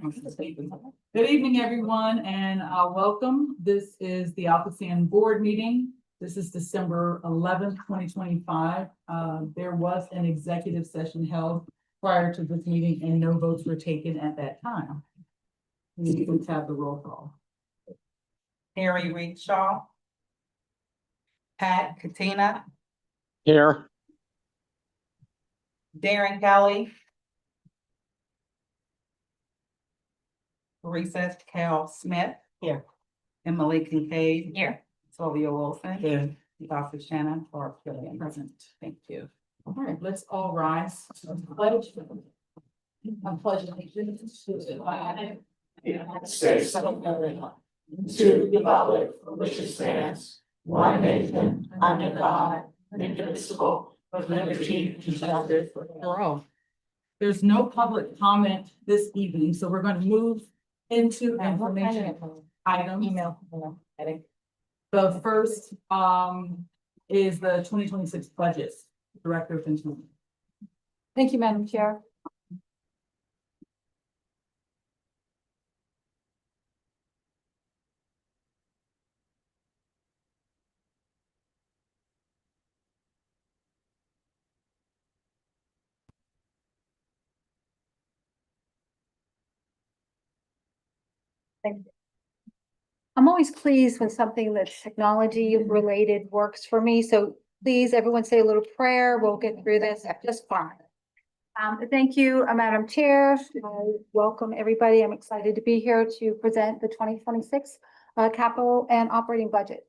Good evening, everyone, and welcome. This is the ALCOSAN board meeting. This is December 11th, 2025. There was an executive session held prior to this meeting and no votes were taken at that time. We please have the roll call. Harry Reed Shaw. Pat Katina. Here. Darren Kelly. Teresa Cal Smith. Here. Emily Kincaid. Here. Sylvia Wilson. Here. Dr. Shannon Clark present. Thank you. All right, let's all rise. Pledge. I pledge allegiance to the flag. United States of America, to the republic for which it stands, one nation, under God, indivisible, with liberty and justice for all. There's no public comment this evening, so we're going to move into information items. Email. The first is the 2026 budgets. Director of Engineering. Thank you, Madam Chair. I'm always pleased when something that's technology related works for me. So please, everyone say a little prayer. We'll get through this just fine. Thank you, Madam Chair. Welcome, everybody. I'm excited to be here to present the 2026 capital and operating budget.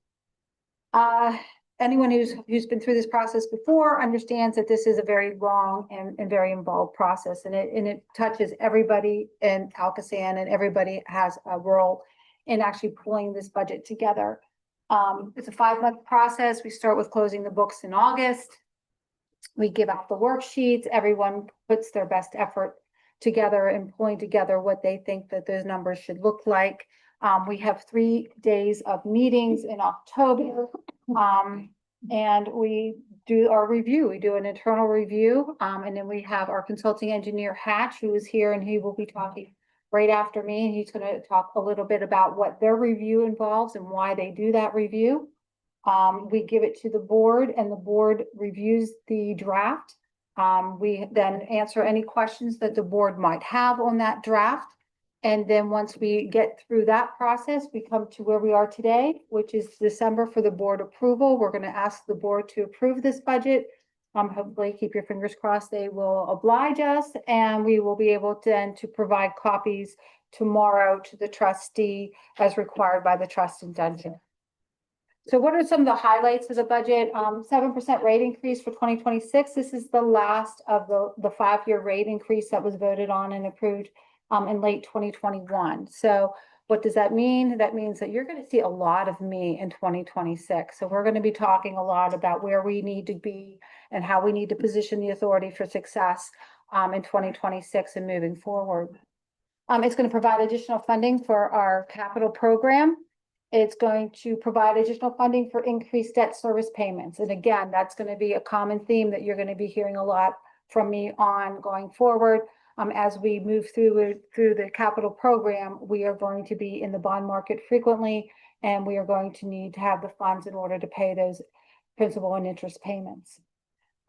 Anyone who's been through this process before understands that this is a very long and very involved process, and it touches everybody in ALCOSAN, and everybody has a role in actually pulling this budget together. It's a 5-month process. We start with closing the books in August. We give out the worksheets. Everyone puts their best effort together in pulling together what they think that those numbers should look like. We have 3 days of meetings in October, and we do our review. We do an internal review, and then we have our consulting engineer Hatch, who is here, and he will be talking right after me, and he's going to talk a little bit about what their review involves and why they do that review. We give it to the board, and the board reviews the draft. We then answer any questions that the board might have on that draft. And then once we get through that process, we come to where we are today, which is December for the board approval. We're going to ask the board to approve this budget. Hopefully, keep your fingers crossed, they will oblige us, and we will be able then to provide copies tomorrow to the trustee as required by the trust indenture. So what are some of the highlights of the budget? 7% rate increase for 2026. This is the last of the 5-year rate increase that was voted on and approved in late 2021. So what does that mean? That means that you're going to see a lot of me in 2026. So we're going to be talking a lot about where we need to be and how we need to position the authority for success in 2026 and moving forward. It's going to provide additional funding for our capital program. It's going to provide additional funding for increased debt service payments. And again, that's going to be a common theme that you're going to be hearing a lot from me on going forward. As we move through the capital program, we are going to be in the bond market frequently, and we are going to need to have the funds in order to pay those principal and interest payments.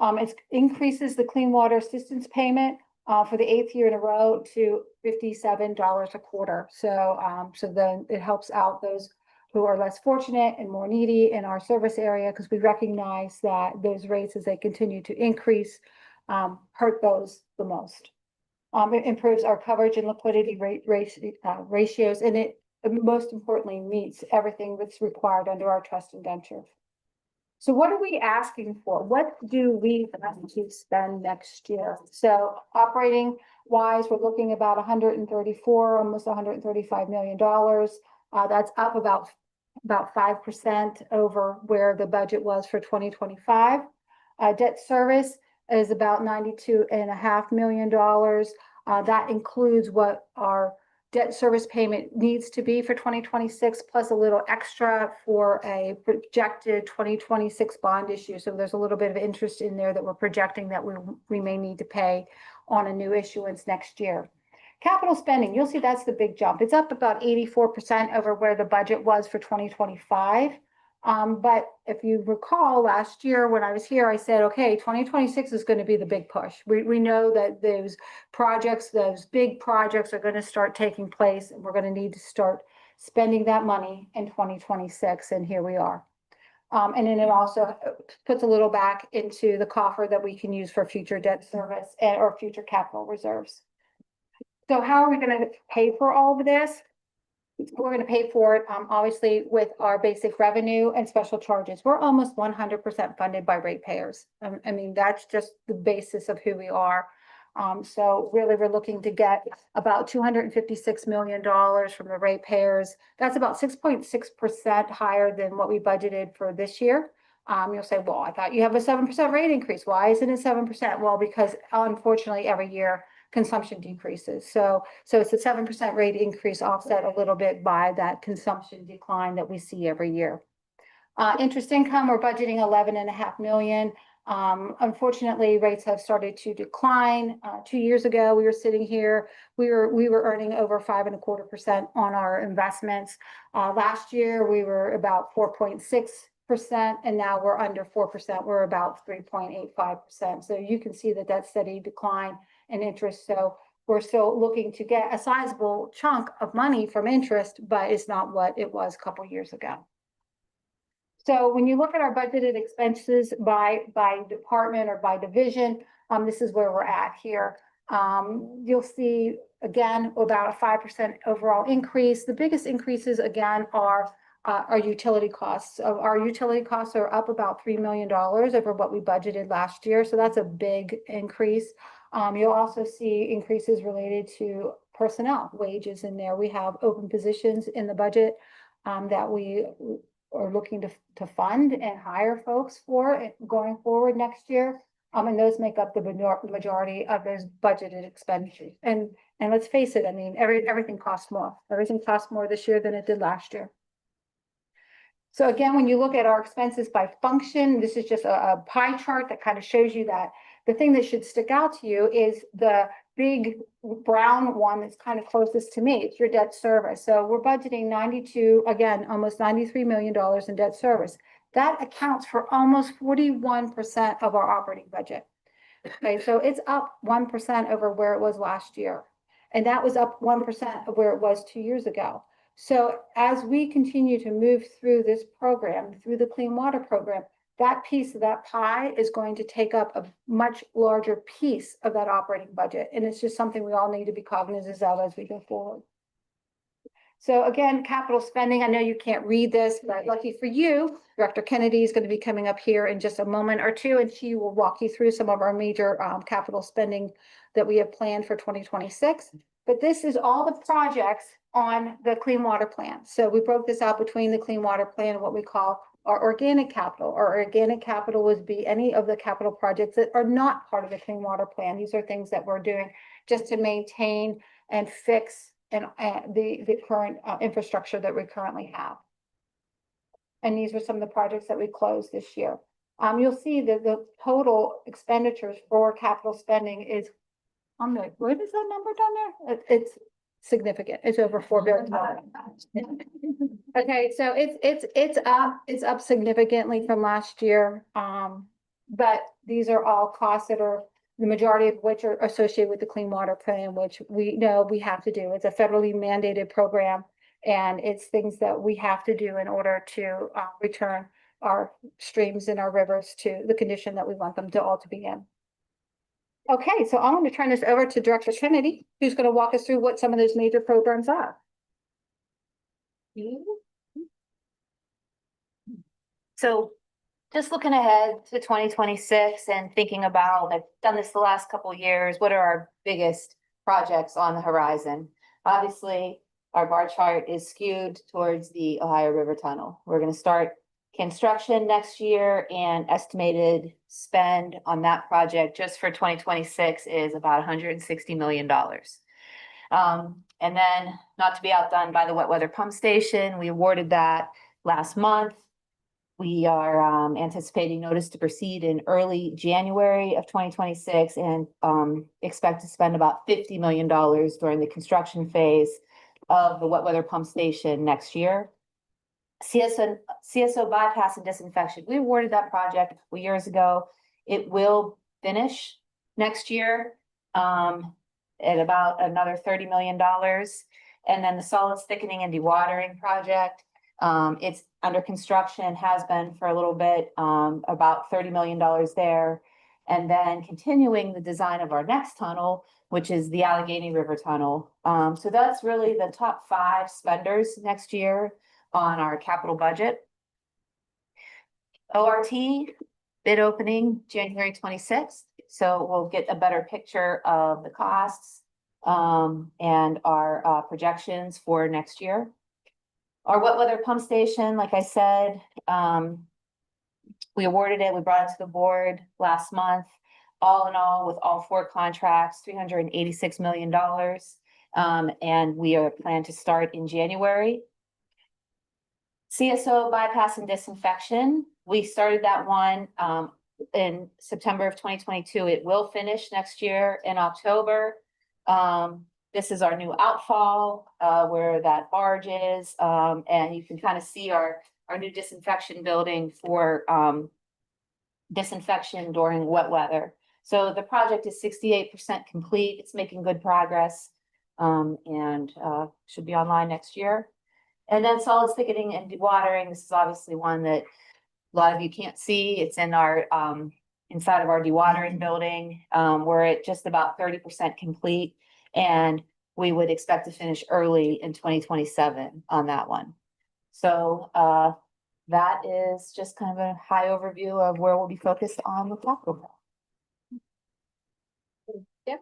It increases the clean water assistance payment for the 8th year in a row to $57 a quarter. So then it helps out those who are less fortunate and more needy in our service area, because we recognize that those rates, as they continue to increase, hurt those the most. It improves our coverage and liquidity ratios, and it most importantly meets everything that's required under our trust indenture. So what are we asking for? What do we have to spend next year? So operating wise, we're looking about 134, almost $135 million. That's up about 5% over where the budget was for 2025. Debt service is about $92.5 million. That includes what our debt service payment needs to be for 2026, plus a little extra for a projected 2026 bond issue. So there's a little bit of interest in there that we're projecting that we may need to pay on a new issuance next year. Capital spending, you'll see that's the big jump. It's up about 84% over where the budget was for 2025. But if you recall last year when I was here, I said, okay, 2026 is going to be the big push. We know that those projects, those big projects are going to start taking place, and we're going to need to start spending that money in 2026, and here we are. And then it also puts a little back into the coffer that we can use for future debt service or future capital reserves. So how are we going to pay for all of this? We're going to pay for it, obviously, with our basic revenue and special charges. We're almost 100% funded by ratepayers. I mean, that's just the basis of who we are. So really, we're looking to get about $256 million from the ratepayers. That's about 6.6% higher than what we budgeted for this year. You'll say, well, I thought you have a 7% rate increase. Why isn't it 7%? Well, because unfortunately, every year consumption decreases. So it's a 7% rate increase offset a little bit by that consumption decline that we see every year. Interest income, we're budgeting 11.5 million. Unfortunately, rates have started to decline. 2 years ago, we were sitting here, we were earning over 5.25% on our investments. Last year, we were about 4.6%, and now we're under 4%. We're about 3.85%. So you can see that that's steady decline in interest. So we're still looking to get a sizable chunk of money from interest, but it's not what it was a couple years ago. So when you look at our budgeted expenses by department or by division, this is where we're at here. You'll see, again, about a 5% overall increase. The biggest increases, again, are our utility costs. Our utility costs are up about $3 million over what we budgeted last year. So that's a big increase. You'll also see increases related to personnel wages in there. We have open positions in the budget that we are looking to fund and hire folks for going forward next year. And those make up the majority of those budgeted expenditures. And let's face it, I mean, everything costs more. Everything costs more this year than it did last year. So again, when you look at our expenses by function, this is just a pie chart that kind of shows you that the thing that should stick out to you is the big brown one that's kind of closest to me. It's your debt service. So we're budgeting almost $93 million in debt service. That accounts for almost 41% of our operating budget. Okay, so it's up 1% over where it was last year. And that was up 1% of where it was 2 years ago. So as we continue to move through this program, through the Clean Water Program, that piece of that pie is going to take up a much larger piece of that operating budget. And it's just something we all need to be cognizant of as we go forward. So again, capital spending, I know you can't read this, but lucky for you, Director Kennedy is going to be coming up here in just a moment or two, and she will walk you through some of our major capital spending that we have planned for 2026. But this is all the projects on the Clean Water Plan. So we broke this out between the Clean Water Plan and what we call our organic capital. Our organic capital would be any of the capital projects that are not part of the Clean Water Plan. These are things that we're doing just to maintain and fix the current infrastructure that we currently have. And these are some of the projects that we closed this year. You'll see that the total expenditures for capital spending is on the, what is that number down there? It's significant. It's over $4 billion. Okay, so it's up significantly from last year. But these are all costs that are the majority of which are associated with the Clean Water Plan, which we know we have to do. It's a federally mandated program, and it's things that we have to do in order to return our streams and our rivers to the condition that we want them to all to be in. Okay, so I'm going to turn this over to Director Kennedy, who's going to walk us through what some of those major programs are. So just looking ahead to 2026 and thinking about, I've done this the last couple of years, what are our biggest projects on the horizon? Obviously, our bar chart is skewed towards the Ohio River Tunnel. We're going to start construction next year, and estimated spend on that project just for 2026 is about $160 million. And then, not to be outdone by the wet weather pump station, we awarded that last month. We are anticipating notice to proceed in early January of 2026 and expect to spend about $50 million during the construction phase of the wet weather pump station next year. CSO bypass and disinfection. We awarded that project a couple years ago. It will finish next year at about another $30 million. And then the solids thickening and dewatering project, it's under construction, has been for a little bit, about $30 million there. And then continuing the design of our next tunnel, which is the Allegheny River Tunnel. So that's really the top 5 spenders next year on our capital budget. ORT bid opening January 26th. So we'll get a better picture of the costs and our projections for next year. Our wet weather pump station, like I said, we awarded it, we brought it to the board last month. All in all, with all 4 contracts, $386 million. And we are planned to start in January. CSO bypass and disinfection, we started that one in September of 2022. It will finish next year in October. This is our new outfall where that barge is, and you can kind of see our new disinfection building for disinfection during wet weather. So the project is 68% complete. It's making good progress and should be online next year. And then solids thickening and dewatering. This is obviously one that a lot of you can't see. It's in our inside of our dewatering building. We're at just about 30% complete, and we would expect to finish early in 2027 on that one. So that is just kind of a high overview of where we'll be focused on the capital. Yep.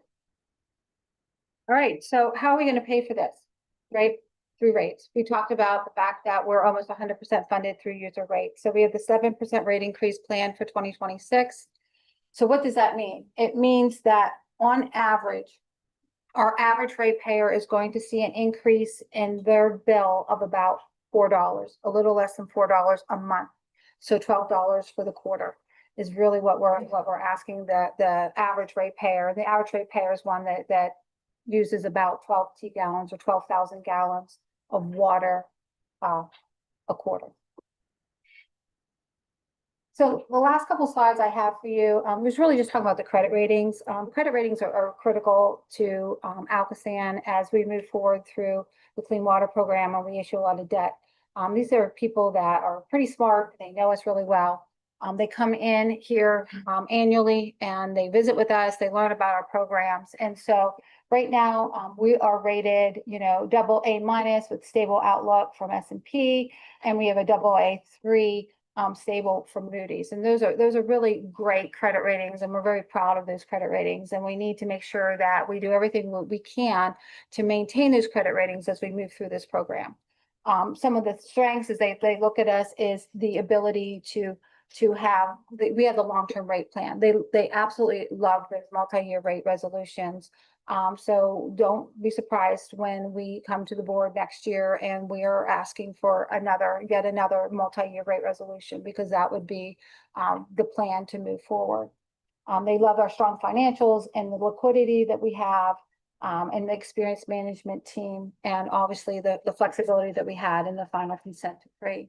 All right, so how are we gonna pay for this, right? Through rates. We talked about the fact that we're almost 100% funded through user rates. So we have the 7% rate increase planned for 2026. So what does that mean? It means that on average, our average ratepayer is going to see an increase in their bill of about $4, a little less than $4 a month. So $12 for the quarter is really what we're asking the average ratepayer. The average ratepayer is one that uses about 12 T gallons or 12,000 gallons of water a quarter. So the last couple slides I have for you was really just talking about the credit ratings. Credit ratings are critical to ALCOSAN as we move forward through the Clean Water Program and we issue a lot of debt. These are people that are pretty smart. They know us really well. They come in here annually and they visit with us. They learn about our programs. And so right now we are rated, AA- with stable outlook from S&P, and we have a AA3 stable from Moody's. And those are really great credit ratings, and we're very proud of those credit ratings. And we need to make sure that we do everything we can to maintain those credit ratings as we move through this program. Some of the strengths as they look at us is the ability we have the long-term rate plan. They absolutely love those multi-year rate resolutions. So don't be surprised when we come to the board next year and we are asking for yet another multi-year rate resolution, because that would be the plan to move forward. They love our strong financials and the liquidity that we have, and the experienced management team, and obviously the flexibility that we had in the final consent decree.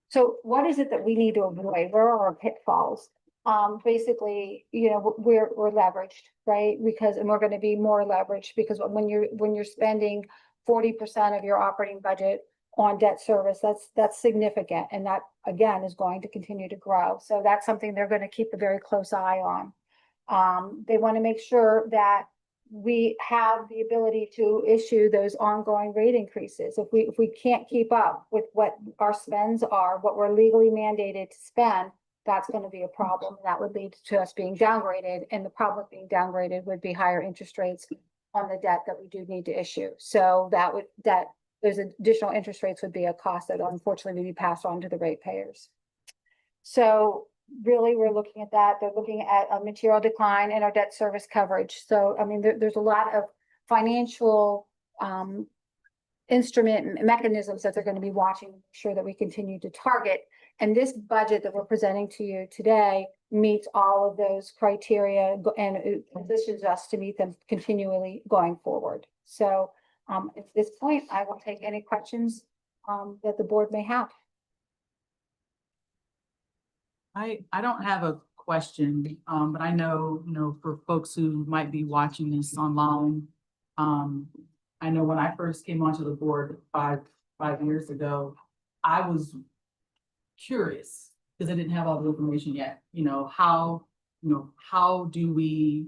So what is it that we need to avoid? Where are our pitfalls? Basically, we're leveraged, right? And we're going to be more leveraged, because when you're spending 40% of your operating budget on debt service, that's significant. And that again is going to continue to grow. So that's something they're going to keep a very close eye on. They want to make sure that we have the ability to issue those ongoing rate increases. If we can't keep up with what our spends are, what we're legally mandated to spend, that's going to be a problem. That would lead to us being downgraded, and the problem of being downgraded would be higher interest rates on the debt that we do need to issue. So those additional interest rates would be a cost that unfortunately would be passed on to the ratepayers. So really, we're looking at that. They're looking at a material decline in our debt service coverage. So, I mean, there's a lot of financial instrument mechanisms that they're going to be watching, to make sure that we continue to target. And this budget that we're presenting to you today meets all of those criteria and it positions us to meet them continually going forward. So at this point, I will take any questions that the board may have. I don't have a question, but I know, for folks who might be watching this online, I know when I first came onto the board five years ago, I was curious because I didn't have all the information yet, how do we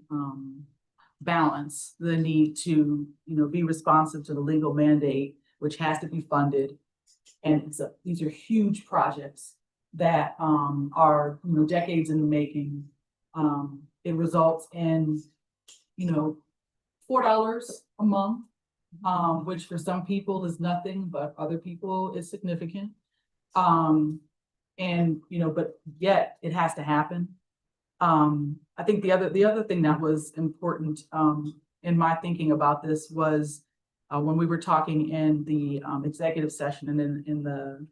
balance the need to, be responsive to the legal mandate, which has to be funded. And these are huge projects that are decades in the making. It results in $4 a month, which for some people is nothing, but other people is significant. But yet it has to happen. I think the other thing that was important in my thinking about this was when we were talking in the executive session and then in the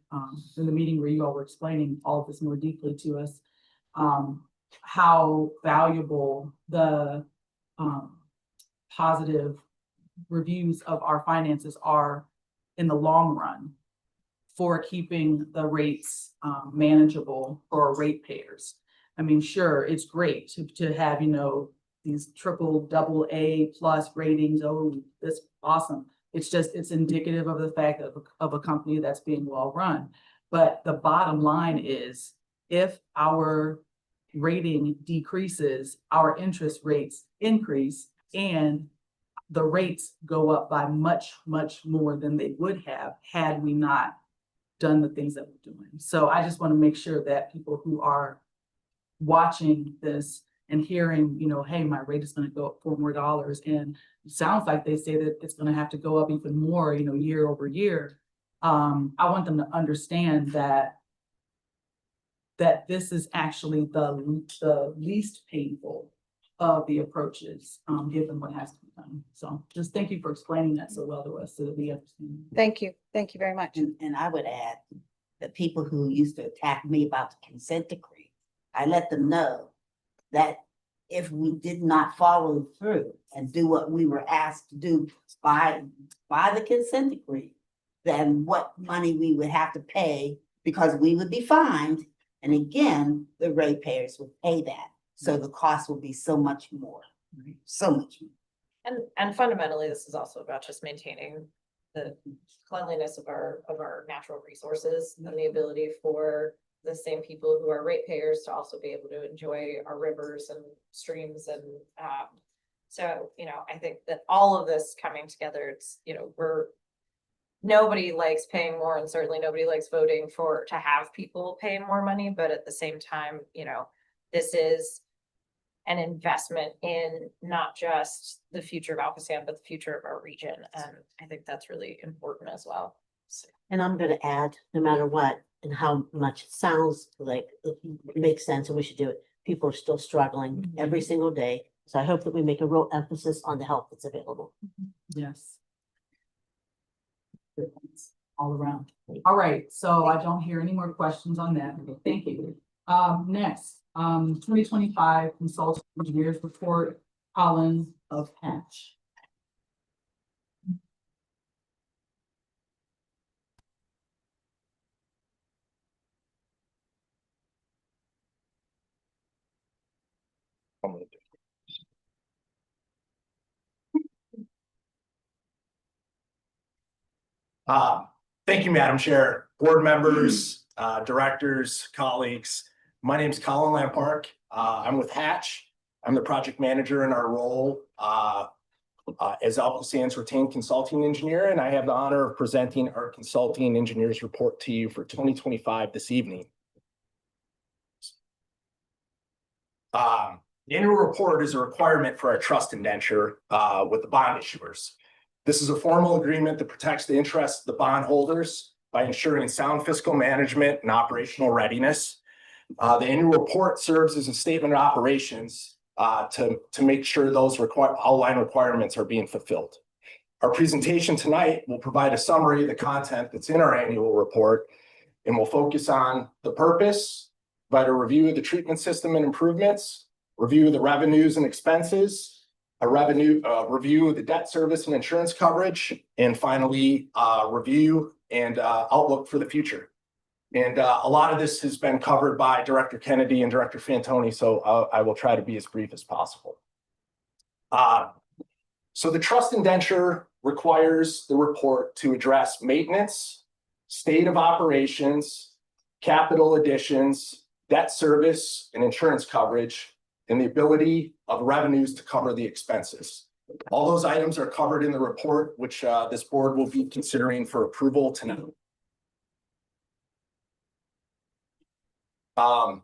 meeting where you all were explaining all of this more deeply to us, how valuable the positive reviews of our finances are in the long run for keeping the rates manageable for ratepayers. I mean, sure, it's great to have, these triple, double A plus ratings. Oh, that's awesome. It's indicative of the fact of a company that's being well run. But the bottom line is, if our rating decreases, our interest rates increase, and the rates go up by much, much more than they would have had we not done the things that we're doing. So I just want to make sure that people who are watching this and hearing, hey, my rate is going to go up $4 more, and it sounds like they say that it's going to have to go up even more, year over year. I want them to understand that this is actually the least painful of the approaches, given what has to be done. So just thank you for explaining that so well to us so that we understand. Thank you. Thank you very much. And I would add, the people who used to attack me about the consent decree, I let them know that if we did not follow through and do what we were asked to do by the consent decree, then what money we would have to pay, because we would be fined. And again, the ratepayers would pay that. So the cost will be so much more, so much more. And fundamentally, this is also about just maintaining the cleanliness of our natural resources and the ability for the same people who are ratepayers to also be able to enjoy our rivers and streams. And so, I think that all of this coming together, it's, nobody likes paying more, and certainly nobody likes voting to have people pay more money. But at the same time, this is an investment in not just the future of ALCOSAN, but the future of our region. And I think that's really important as well. And I'm gonna add, no matter what and how much it sounds like it makes sense and we should do it, people are still struggling every single day. So I hope that we make a real emphasis on the help that's available. Yes. Good points all around. All right, so I don't hear any more questions on that. Thank you. Next, 2025 Consultant Engineers Report, Collins of Hatch. Thank you, Madam Chair, board members, directors, colleagues. My name is Colin Lampark. I'm with Hatch. I'm the project manager in our role as ALCOSAN's retained consulting engineer, and I have the honor of presenting our consulting engineers report to you for 2025 this evening. The annual report is a requirement for our trust indenture with the bond issuers. This is a formal agreement that protects the interests of the bondholders by ensuring sound fiscal management and operational readiness. The annual report serves as a statement of operations to make sure those outline requirements are being fulfilled. Our presentation tonight will provide a summary of the content that's in our annual report, and we'll focus on the purpose, provide a review of the treatment system and improvements, review of the revenues and expenses, a review of the debt service and insurance coverage, and finally, review and outlook for the future. And a lot of this has been covered by Director Kennedy and Director Fantoni, so I will try to be as brief as possible. So the trust indenture requires the report to address maintenance, state of operations, capital additions, debt service and insurance coverage, and the ability of revenues to cover the expenses. All those items are covered in the report, which this board will be considering for approval tonight. The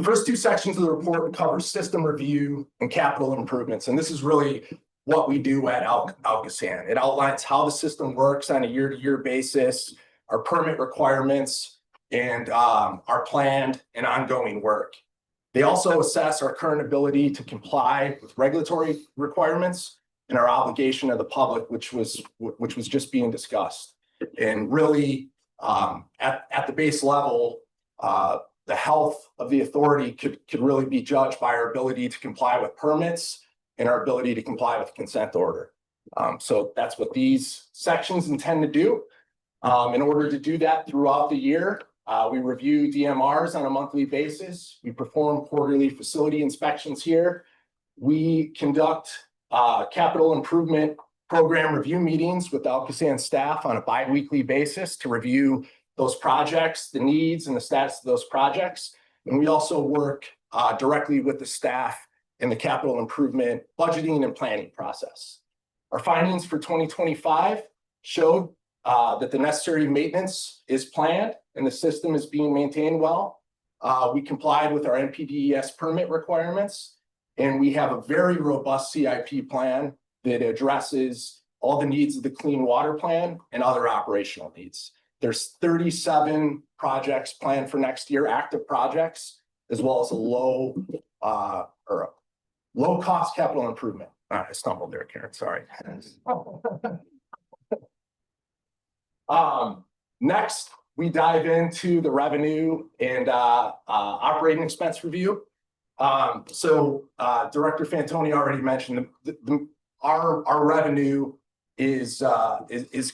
first two sections of the report cover system review and capital improvements, and this is really what we do at ALCOSAN. It outlines how the system works on a year-to-year basis, our permit requirements, and our planned and ongoing work. They also assess our current ability to comply with regulatory requirements and our obligation to the public, which was just being discussed. And really, at the base level, the health of the authority could really be judged by our ability to comply with permits and our ability to comply with the consent order. So that's what these sections intend to do. In order to do that throughout the year, we review DMRs on a monthly basis. We perform quarterly facility inspections here. We conduct capital improvement program review meetings with ALCOSAN staff on a bi-weekly basis to review those projects, the needs and the status of those projects. And we also work directly with the staff in the capital improvement budgeting and planning process. Our findings for 2025 showed that the necessary maintenance is planned and the system is being maintained well. We complied with our NPDES permit requirements, and we have a very robust CIP plan that addresses all the needs of the clean water plan and other operational needs. There's 37 projects planned for next year, active projects, as well as a low cost capital improvement. I stumbled there, Karen, sorry. Next, we dive into the revenue and operating expense review. So Director Fantoni already mentioned our revenue is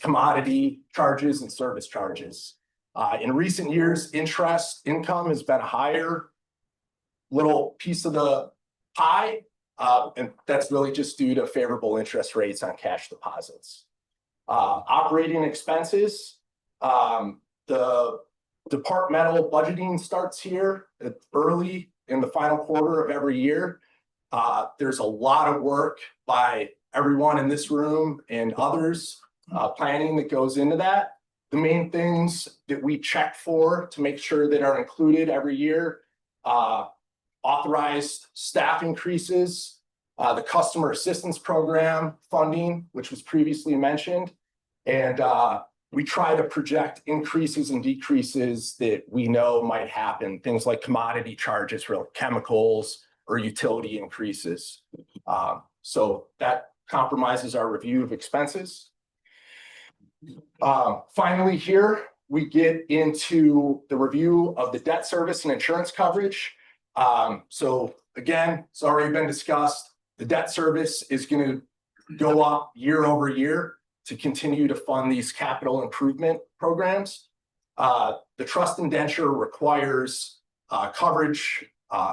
commodity charges and service charges. In recent years, interest income has been a higher little piece of the pie, and that's really just due to favorable interest rates on cash deposits. Operating expenses, the departmental budgeting starts here early in the final quarter of every year. There's a lot of work by everyone in this room and others, planning that goes into that. The main things that we check for to make sure that are included every year, authorized staff increases, the customer assistance program funding, which was previously mentioned. And we try to project increases and decreases that we know might happen, things like commodity charges, real chemicals, or utility increases. So that compromises our review of expenses. Finally, here we get into the review of the debt service and insurance coverage. So again, it's already been discussed. The debt service is going to go up year over year to continue to fund these capital improvement programs. The trust indenture requires coverage,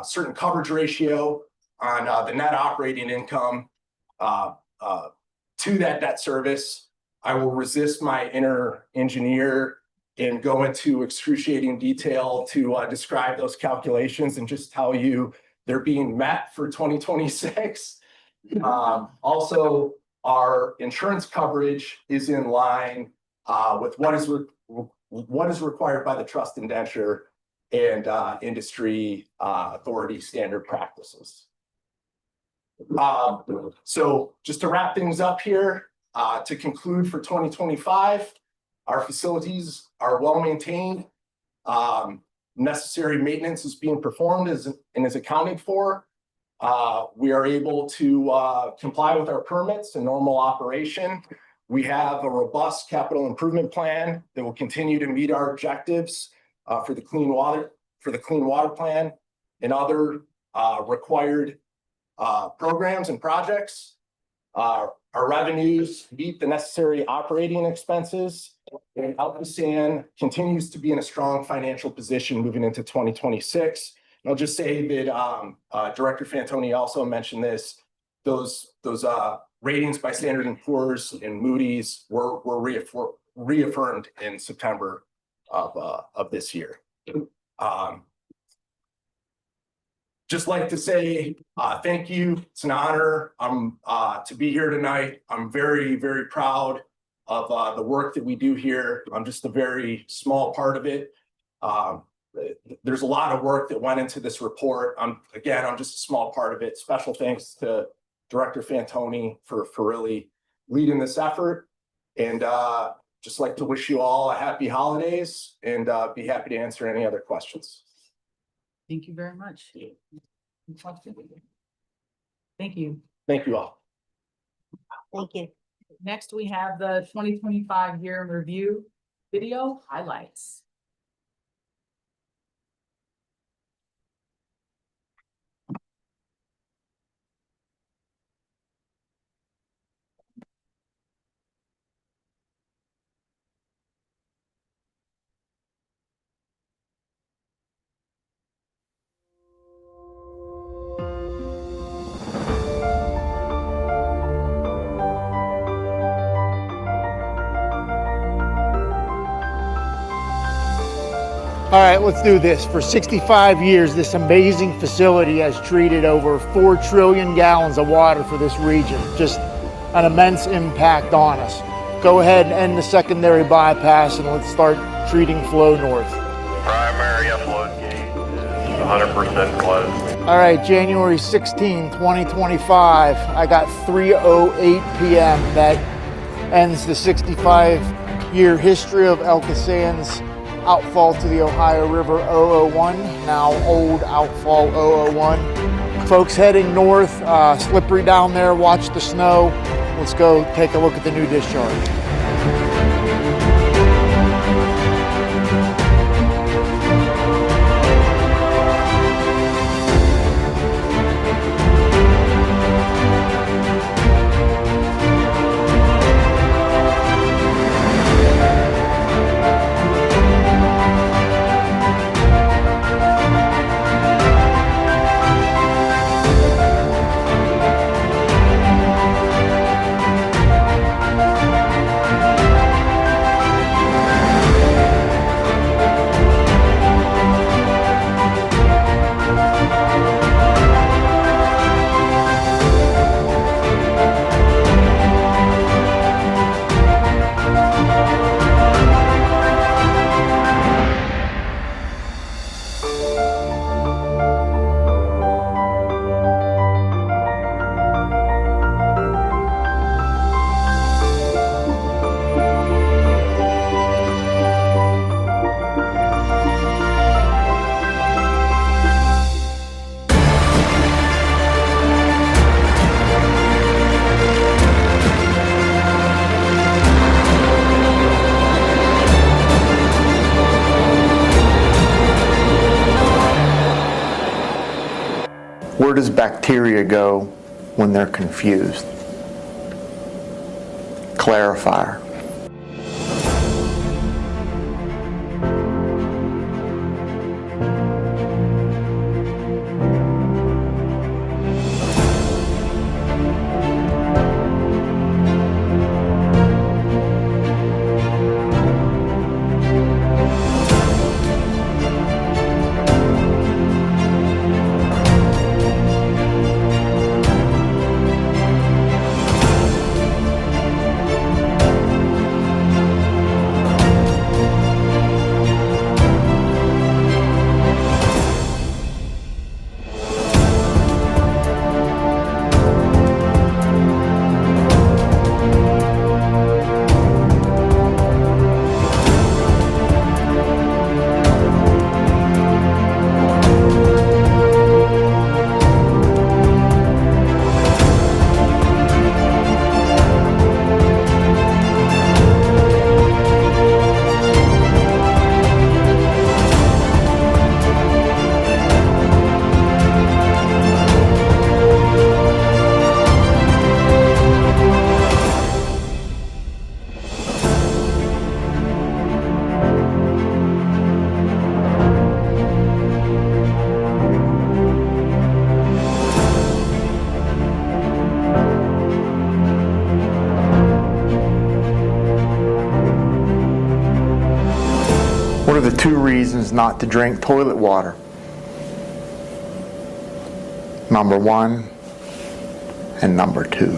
certain coverage ratio on the net operating income to that debt service. I will resist my inner engineer and go into excruciating detail to describe those calculations and just tell you they're being met for 2026. Also, our insurance coverage is in line with what is required by the trust indenture and industry authority standard practices. So just to wrap things up here, to conclude for 2025, our facilities are well maintained. Necessary maintenance is being performed and is accounted for. We are able to comply with our permits and normal operation. We have a robust capital improvement plan that will continue to meet our objectives for the clean water plan and other required programs and projects. Our revenues meet the necessary operating expenses, and ALCOSAN continues to be in a strong financial position moving into 2026. And I'll just say that Director Fantoni also mentioned this. Those ratings by Standard & Poor's and Moody's were reaffirmed in September of this year. Just like to say thank you. It's an honor to be here tonight. I'm very, very proud of the work that we do here. I'm just a very small part of it. There's a lot of work that went into this report. I'm just a small part of it. Special thanks to Director Fantoni for really leading this effort. And just like to wish you all a happy holidays and be happy to answer any other questions. Thank you very much. Thank you. Thank you all. Thank you. Next, we have the 2025 year in review video highlights. All right, let's do this. For 65 years, this amazing facility has treated over 4 trillion gallons of water for this region. Just an immense impact on us. Go ahead and end the secondary bypass and let's start treating flow north. Primary effluent gate is 100% closed. All right, January 16, 2025. I got 3:08 p.m. That ends the 65-year history of ALCOSAN's outfall to the Ohio River 001, now old outfall 001. Folks heading north, slippery down there, watch the snow. Let's go take a look at the new discharge. Where does bacteria go when they're confused? Clarifier. 2 reasons not to drink toilet water. Number 1 and number 2.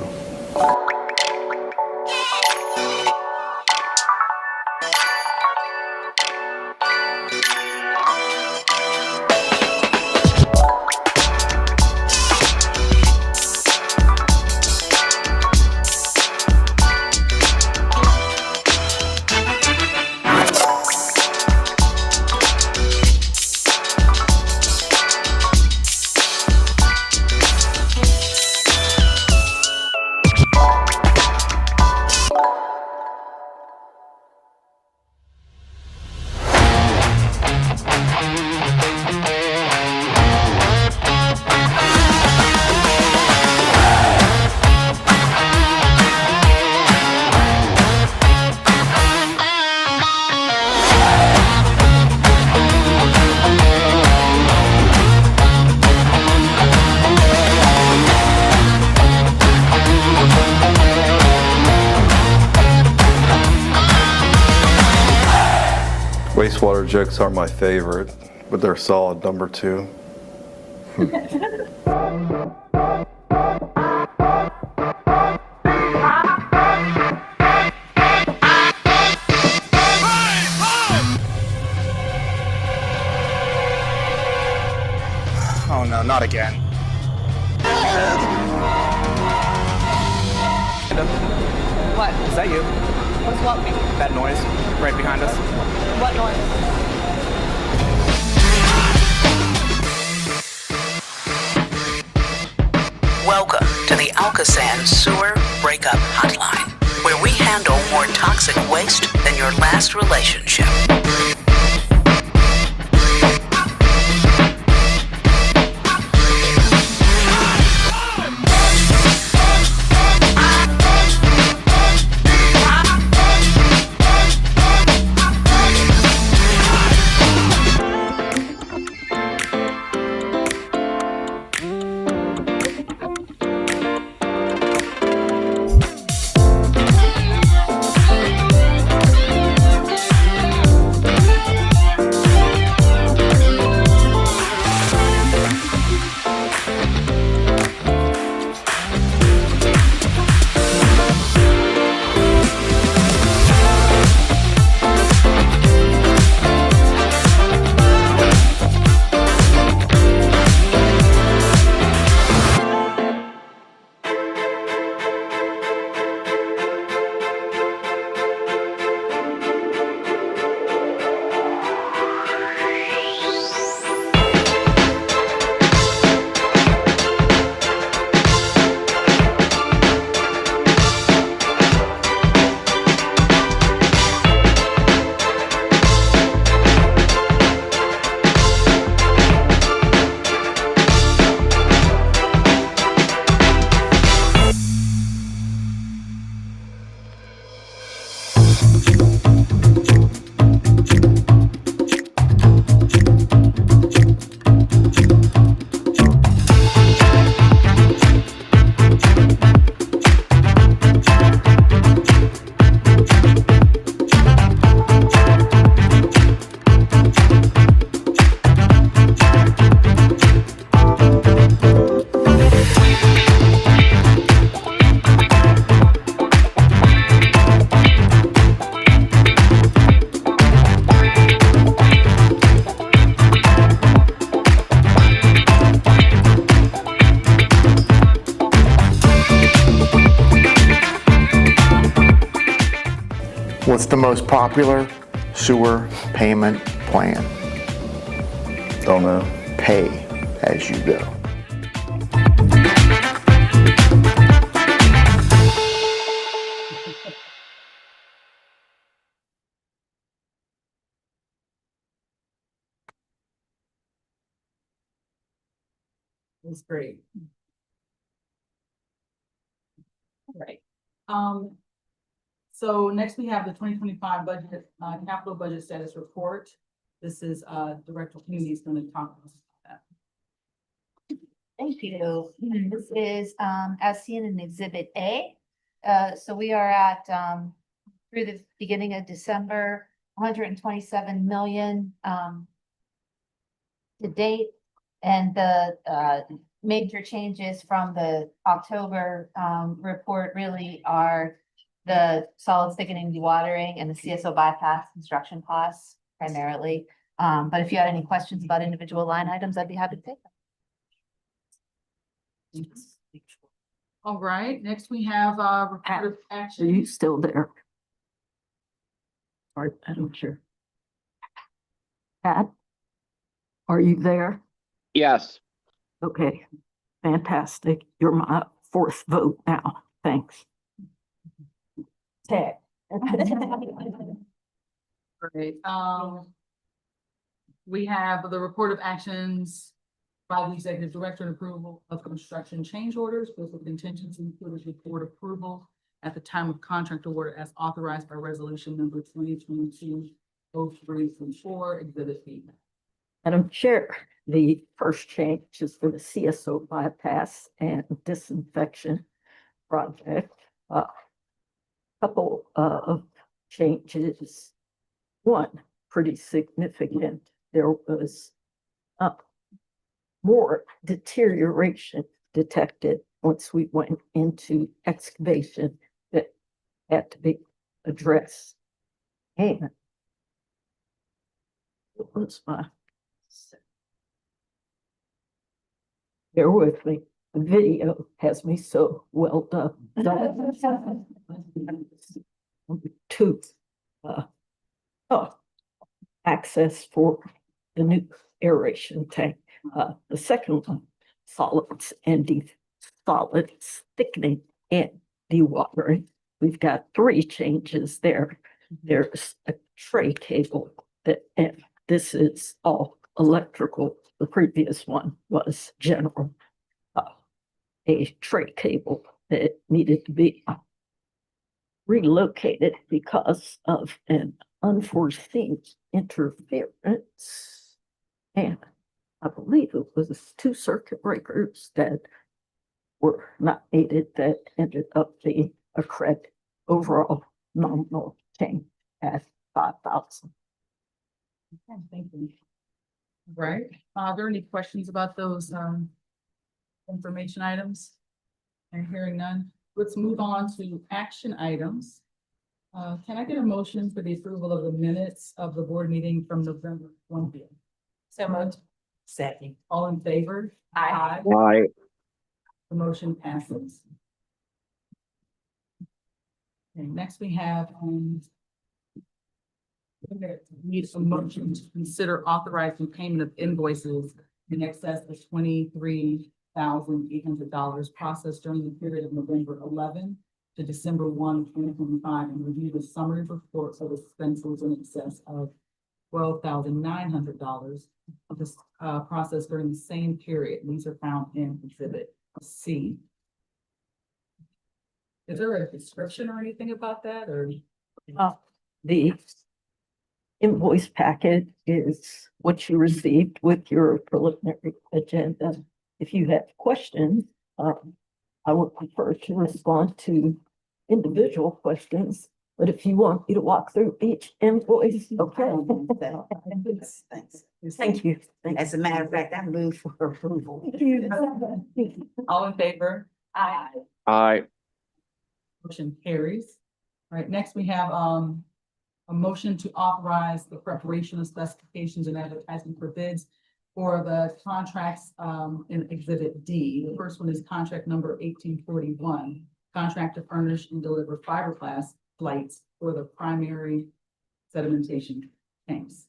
Wastewater jokes aren't my favorite, but they're solid number 2. Oh no, not again. What? Is that you? What's what me? That noise right behind us. What noise? Welcome to the ALCOSAN Sewer Breakup Hotline, where we handle more toxic waste than your last relationship. What's the most popular sewer payment plan? Don't know. Pay as you go. It's great. All right. So next we have the 2025 budget, capital budget status report. This is, Director Community is going to talk about that. Thank you. This is, as seen in Exhibit A. So we are at, through the beginning of December, 127 million, to date. And the, major changes from the October, report really are the solid thickening dewatering and the CSO bypass construction costs primarily. But if you had any questions about individual line items, I'd be happy to take them. All right, next we have, report of Are action. you still there? Or, I'm sure. Pat? Are you there? Yes. Okay, fantastic. You're my fourth vote now. Thanks. Ted. Great. We have the report of actions by the executive director and approval of construction change orders with the contingency included report approval at the time of contract award as authorized by resolution number 2022-0334, exhibit B. Madam Chair, the first change is for the CSO bypass and disinfection project. Couple of changes. One, pretty significant. There was more deterioration detected once we went into excavation that had to be addressed. And what was my, bear with me, the video has me so well done. Number two, access for the new aeration tank. The second one, solids thickening and dewatering. We've got three changes there. There's a tray cable that, and this is all electrical. The previous one was general. A tray cable that needed to be relocated because of an unforeseen interference. And I believe it was two circuit breakers that were not needed that ended up being a credit overall nominal change at 5,000. Okay, thank you. Right, are there any questions about those, information items? And hearing none, let's move on to action items. Can I get a motion for the approval of the minutes of the board meeting from November 20th? So moved. Second. All in favor? Aye. Aye. The motion passes. Okay, next we have, need a motion to consider authorizing payment of invoices in excess of $23,800 processed during the period of November 11 to December 1, 2025, and review the summary reports of expenses in excess of $12,900 of this process during the same period. These are found in exhibit C. Is there a description or anything about that, or? The invoice packet is what you received with your preliminary agenda. If you have questions, I would prefer to respond to individual questions, but if you want me to walk through each invoice, okay. Thanks. Thank you. As a matter of fact, I move for approval. All in favor? Aye. Aye. Motion carries. All right, next we have a motion to authorize the preparation of specifications and advertising for bids for the contracts in exhibit D. The first one is contract number 1841, contract to furnish and deliver fiberglass flights for the primary sedimentation tanks.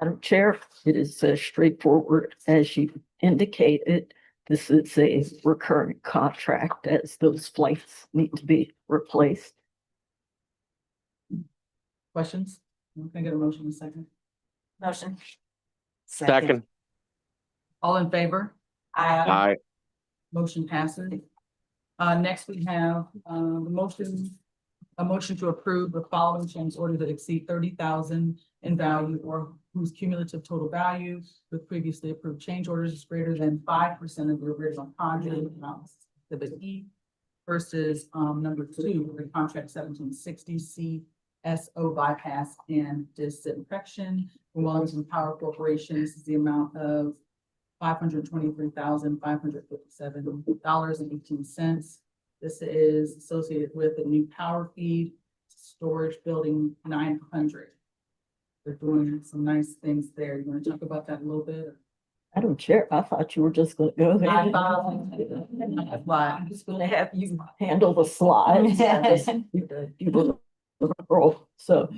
Madam Chair, it is as straightforward as you indicated. This is a recurring contract as those flights need to be replaced. Questions? Can I get a motion in a second? Motion. Second. All in favor? Aye. Motion passes. Next we have a motion to approve the following change orders that exceed 30,000 in value or whose cumulative total value with previously approved change orders is greater than 5% of the original contract amount. Exhibit E. First is number 2, the contract 1760 SO bypass and disinfection. From Wellington Power Corporation, this is the amount of $523,557.18. This is associated with the new power feed storage building 900. They're doing some nice things there. You want to talk about that a little bit? Madam Chair, I thought you were just gonna go I ahead. thought- I'm just gonna have you handle the slides. You were the role. So,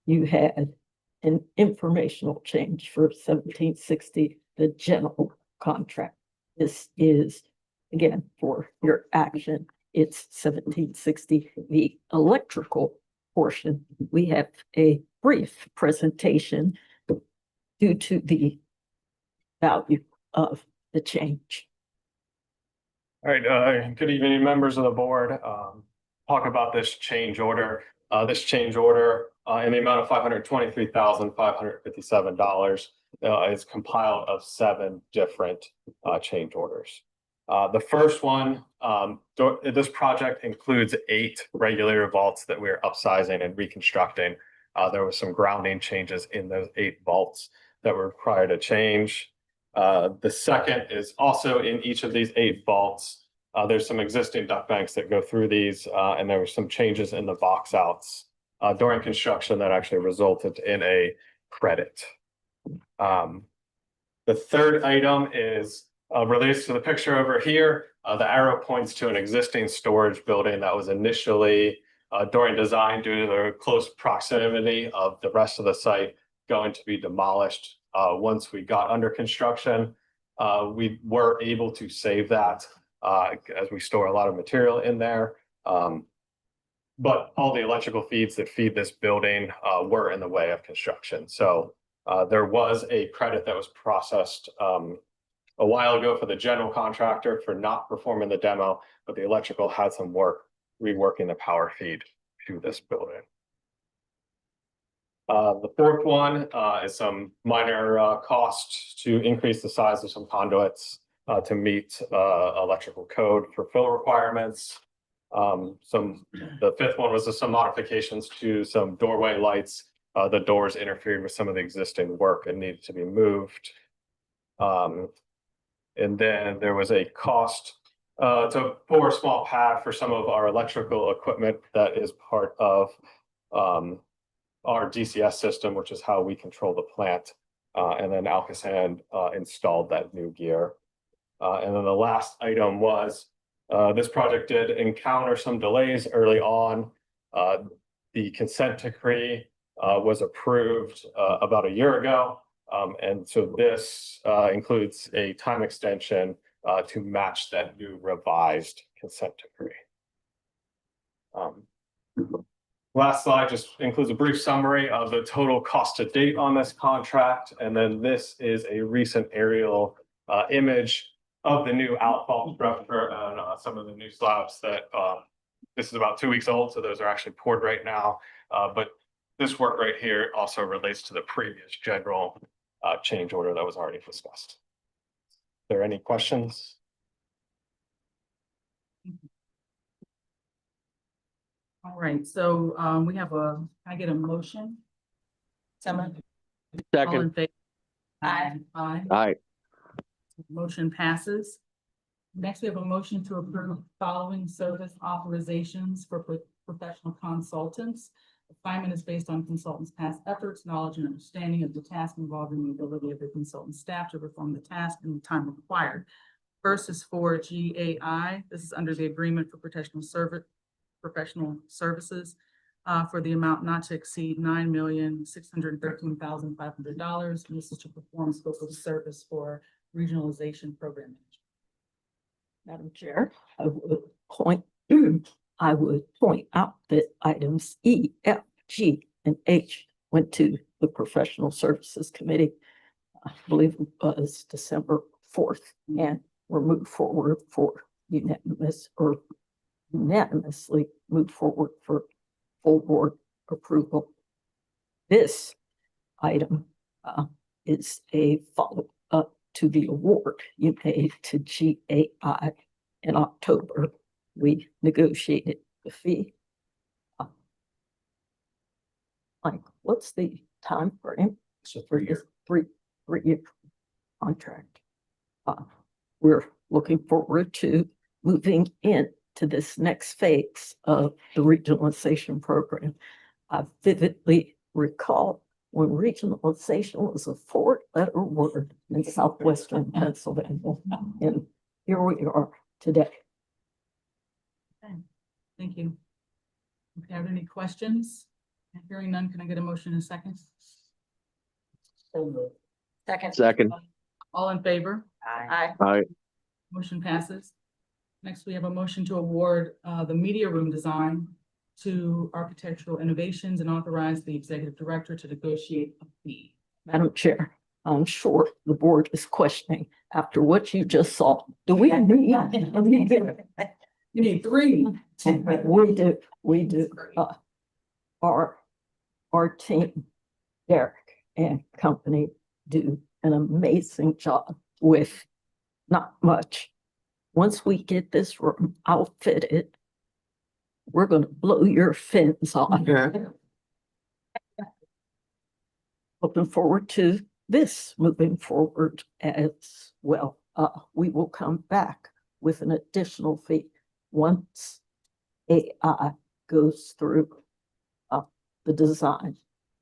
you had an informational change for 1760, the general contract. This is, again, for your action, it's 1760, the electrical portion. We have a brief presentation due to the value of the change. All right, good evening, members of the board. Talk about this change order. This change order in the amount of $523,557 is compiled of 7 different change orders. The first one, this project includes 8 regulator vaults that we're upsizing and reconstructing. There was some grounding changes in those 8 vaults that were required to change. The second is also in each of these 8 vaults. There's some existing duct banks that go through these, and there were some changes in the box outs during construction that actually resulted in a credit. The third item is relates to the picture over here. The arrow points to an existing storage building that was initially during design, due to the close proximity of the rest of the site, going to be demolished. Once we got under construction, we were able to save that as we store a lot of material in there. But all the electrical feeds that feed this building were in the way of construction. So there was a credit that was processed a while ago for the general contractor for not performing the demo, but the electrical had some work reworking the power feed to this building. The fourth one is some minor costs to increase the size of some conduits to meet electrical code for fill requirements. The fifth one was some modifications to some doorway lights. The doors interfered with some of the existing work and needed to be moved. And then there was a cost to pour a small pad for some of our electrical equipment that is part of our DCS system, which is how we control the plant. And then ALCOSAN installed that new gear. And then the last item was this project did encounter some delays early on. The consent decree was approved about a year ago. And so this includes a time extension to match that new revised consent decree. Last slide just includes a brief summary of the total cost to date on this contract. And then this is a recent aerial image of the new outfall structure and some of the new slabs that this is about 2 weeks old. So those are actually poured right now. But this work right here also relates to the previous general change order that was already discussed. Are there any questions? All right, so we have can I get a motion? Someone. All in Second. favor? Aye. Aye. Aye. Motion passes. Next, we have a motion to approve following service authorizations for professional consultants. Assignment is based on consultants' past efforts, knowledge, and understanding of the task involving the ability of the consultant staff to perform the task in the time required. First is for GAI. This is under the agreement for professional services for the amount not to exceed $9,613,500. And this is to perform scope of service for regionalization program. Madam Chair, I would point out that items E, F, G, and H went to the Professional Services Committee. I believe it was December 4th, and were moved forward for unanimously moved forward for full board approval. This item is a follow-up to the award you made to GAI in October. We negotiated the fee. Like, what's the time frame for this three-year contract? We're looking forward to moving into this next phase of the regionalization program. I vividly recall when regionalization was a four-letter word in southwestern Pennsylvania, and here we are today. Thank you. Okay, are there any questions? Hearing none, can I get a motion in a second? Second. All in favor? Aye. Aye. Motion passes. Next, we have a motion to award the media room design to Architectural Innovations and authorize the executive director to negotiate a fee. Madam Chair, I'm sure the board is questioning after what you just saw. Do we need? You need three. We do. Our team, Derek and company, do an amazing job with not much. Once we get this room outfitted, we're gonna blow your fins off. Looking forward to this moving forward as well. We will come back with an additional fee once AI goes through the design,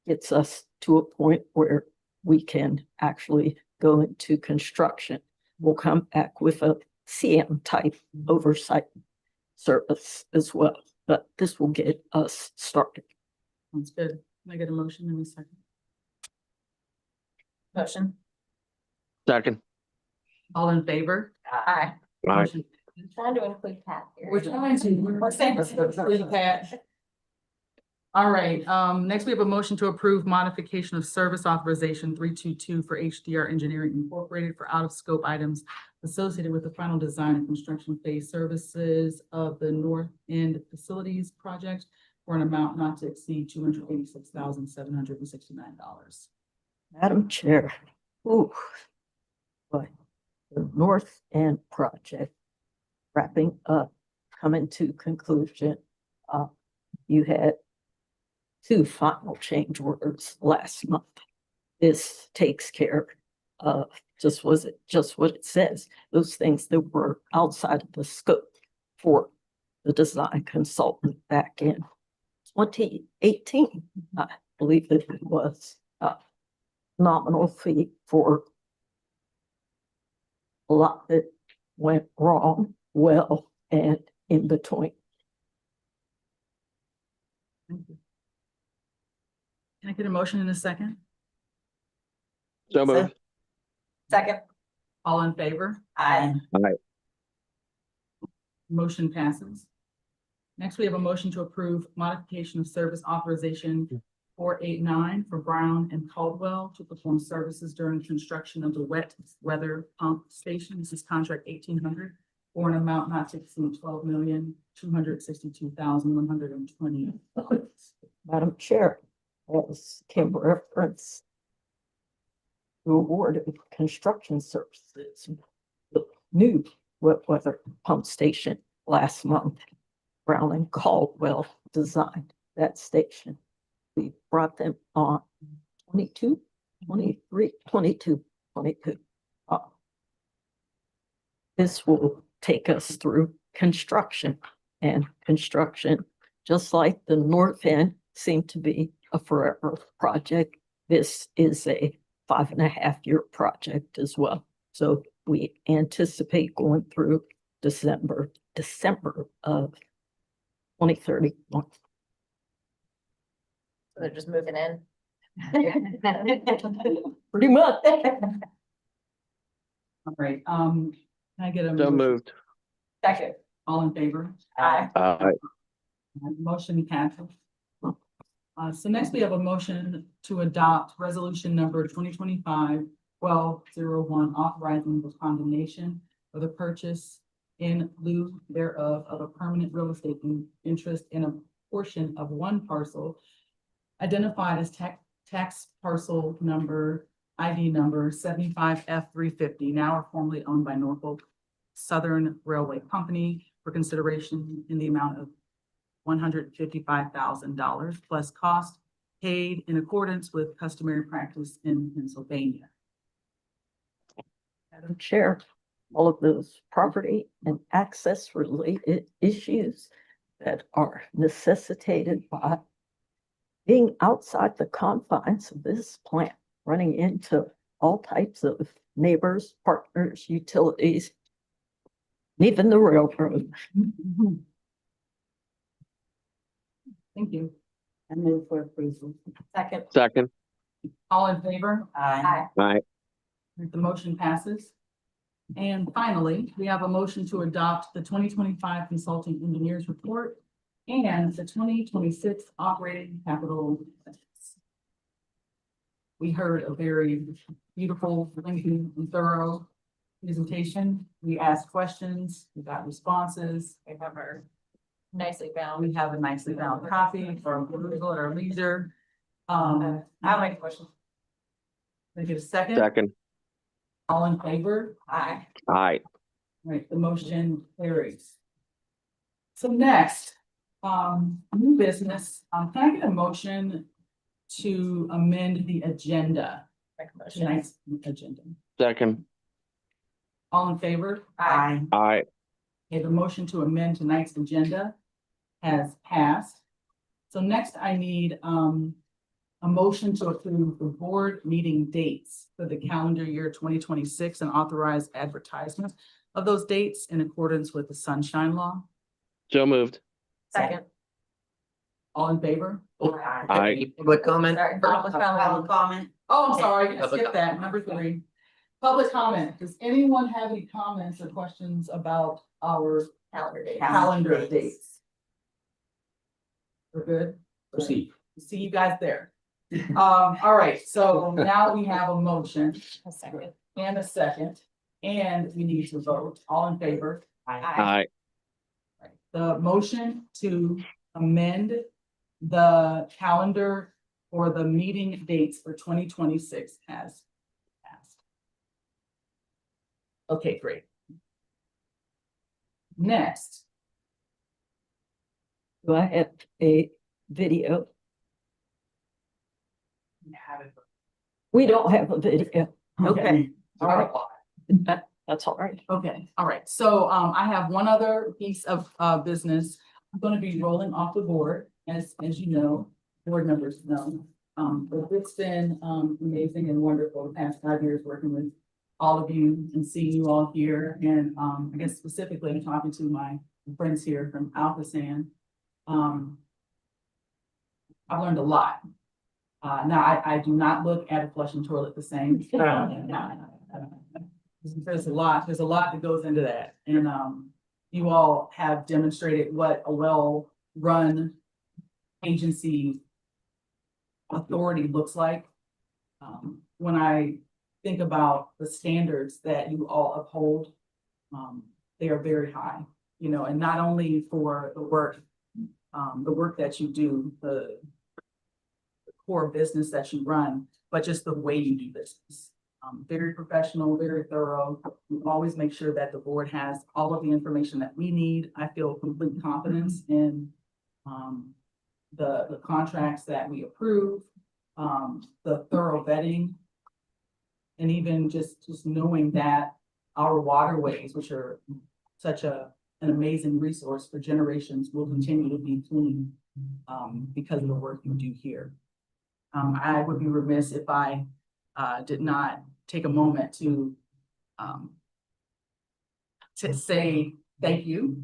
gets us to a point where we can actually go into construction. We'll come back with a CM type oversight service as well, but this will get us started. Sounds good. Can I get a motion in a second? Motion. Second. All in favor? Aye. Aye. Motion- Trying to include Pat here. We're trying to. We're saying Pat. All right, next we have a motion to approve modification of service authorization 322 for HDR Engineering Incorporated for out-of-scope items associated with the final design and construction phase services of the North End Facilities Project for an amount not to exceed $286,769. Madam Chair, ooh, but the North End project wrapping up, coming to conclusion. You had two final change orders last month. This takes care of just what it says, those things that were outside of the scope for the design consultant back in 2018, I believe that it was a nominal fee for a lot that went wrong, well, and in between. Thank you. Can I get a motion in a second? So moved. Second. All in favor? Aye. Aye. Motion passes. Next, we have a motion to approve modification of service authorization 489 for Brown and Caldwell to perform services during construction of the wet weather pump station. This is contract 1800 for an amount not to exceed $12,262,120. Madam Chair, as Kim referenced, the award of construction services, the new wet weather pump station last month. Brown and Caldwell designed that station. We brought them on 22. This will take us through construction, and construction, just like the North End, seemed to be a forever project. This is a 5.5-year project as well. So we anticipate going through December of 2031. So they're just moving in. Pretty much. All right, can I get a? So motion? moved. Second. All in favor? Aye. Aye. Motion passes. So next we have a motion to adopt resolution number 2025-1201, authorizing the condemnation of the purchase in lieu thereof of a permanent real estate interest in a portion of one parcel identified as tax parcel number ID number 75F350, now or formerly owned by Norfolk Southern Railway Company, for consideration in the amount of $155,000 plus cost paid in accordance with customary practice in Pennsylvania. Madam Chair, all of those property and access related issues that are necessitated by being outside the confines of this plant, running into all types of neighbors, partners, utilities, even the railroad. Thank you. I move for approval. Second. Second. All in favor? Aye. Aye. The motion passes. And finally, we have a motion to adopt the 2025 Consulting Engineers Report and the 2026 Operating Capital Budgets. We heard a very beautiful, lengthy, and thorough presentation. We asked questions, we got responses. We have our nicely bound. We have a nicely bound copy for perusal at our leisure. I'll make a motion. Can I get a second? Second. All in favor? Aye. Aye. Right, the motion carries. So next, new business, can I get a motion to amend the agenda, Make a motion. tonight's agenda? Second. All in favor? Aye. Aye. Okay, the motion to amend tonight's agenda has passed. So next I need, a motion to approve the board meeting dates for the calendar year 2026 and authorize advertisement of those dates in accordance with the Sunshine Law. So moved. Second. All in favor? Aye. Public comment? Sorry. Public comment? Oh, I'm sorry, I Public skipped that, number 3. Public comment. Does anyone have any comments or questions about our Calendar date. calendar dates? We're good? Proceed. See you guys there. All right, so now we have a motion A second. and a second, and we need to vote. All in favor? Aye. The motion to amend the calendar for the meeting dates for 2026 has passed. Okay, great. Next, Do I have a video? We don't have a video. okay, all right. That's all right. Okay, all right. So I have one other piece of business. I'm gonna be rolling off the board, as you know, board members know. But it's been amazing and wonderful the past 5 years working with all of you and seeing you all here. And I guess specifically I'm talking to my friends here from ALCOSAN. I've learned a lot. Now I do not look at a flushing toilet the same. There's a lot that goes into that. And you all have demonstrated what a well-run agency authority looks like. When I think about the standards that you all uphold, they are very high, you know, and not only for the work that you do, the core business that you run, but just the way you do business. Very professional, very thorough. We always make sure that the board has all of the information that we need. I feel complete confidence in the contracts that we approve, the thorough vetting, and even just knowing that our waterways, which are such an amazing resource for generations, will continue to be clean because of the work you do here. I would be remiss if I did not take a moment to say thank you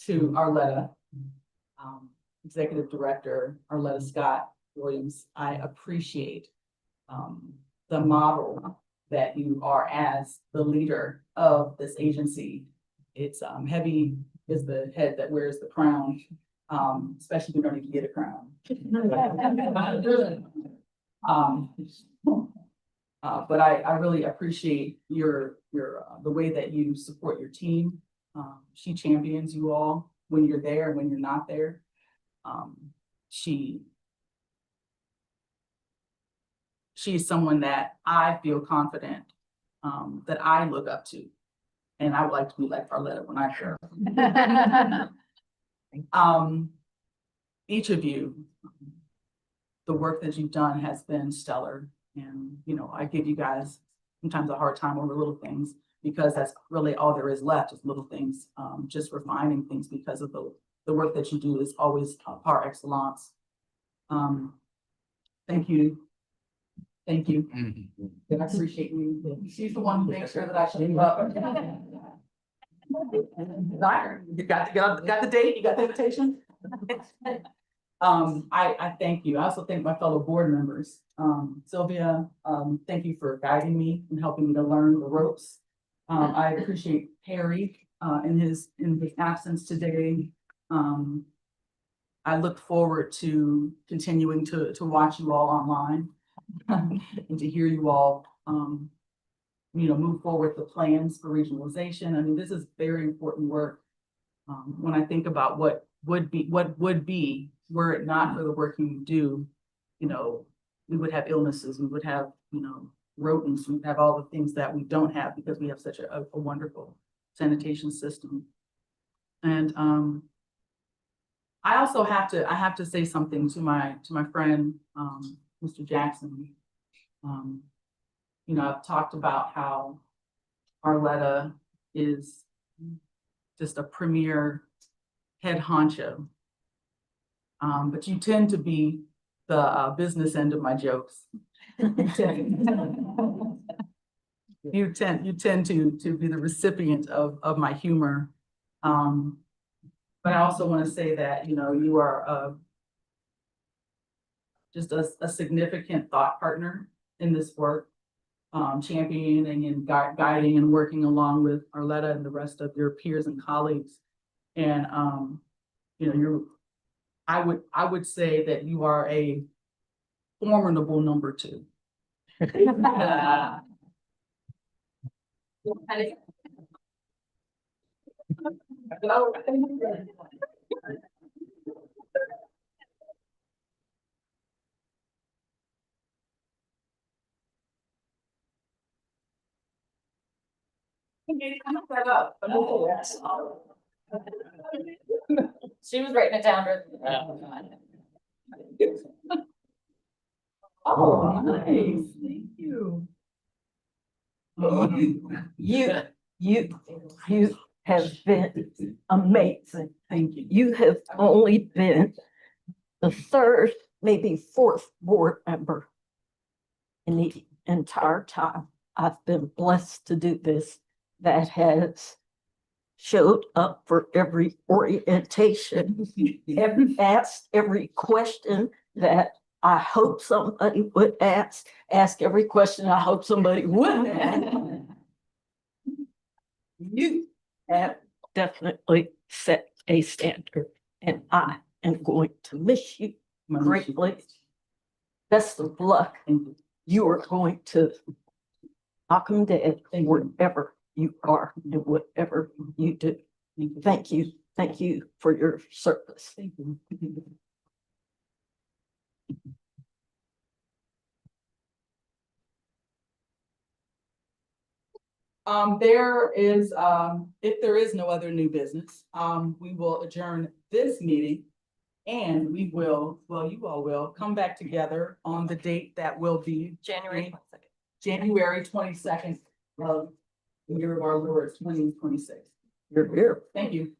to Arletta, Executive Director Arletta Scott Williams. I appreciate the model that you are as the leader of this agency. It's heavy is the head that wears the crown, especially if you don't even get a crown. But I really appreciate your the way that you support your team. She champions you all when you're there, when you're not there. She is someone that I feel confident that I look up to, and I would like to be like Arletta when I grow up. Each of you the work that you've done has been stellar. And, you know, I give you guys sometimes a hard time over little things because that's really all there is left is little things, just refining things because of the work that you do is always par excellence. Thank you. Thank you. I appreciate you. She's the one who makes sure that I show up. Desire. You got the date, you got the invitation? I thank you. I also thank my fellow board members. Sylvia, thank you for guiding me and helping me to learn the ropes. I appreciate Harry, in his absence today. I look forward to continuing to watch you all online and to hear you all, you know, move forward the plans for regionalization. I mean, this is very important work. When I think about what would be were it not for the work you do, you know, we would have illnesses, we would have, you know, rodents, we would have all the things that we don't have because we have such a wonderful sanitation system. And I also have to say something to my friend, Mr. Jackson. You know, I've talked about how Arletta is just a premier head honcho. But you tend to be the business end of my jokes. You tend to be the recipient of my humor. But I also want to say that, you know, you are just a significant thought partner in this work, championing and guiding and working along with Arletta and the rest of your peers and colleagues. And, you know, I would say that you are a formidable number 2. She was writing it down. Oh, nice. Thank you. You have been amazing. Thank you. You have only been the 3rd, maybe 4th board member in the entire time I've been blessed to do this that has showed up for every orientation, asked every question that I hope somebody would ask every question I hope somebody wouldn't ask. You have definitely set a standard, and I am going to miss you greatly. Best of luck. You are going to knock 'em dead wherever you are and whatever you do. Thank you. Thank you for your service. Thank you. There is, if there is no other new business, we will adjourn this meeting. And we will, well, you all will come back together on the date that will be January 22nd. January 22nd of the year of our Lord 2026. You're here. Thank you.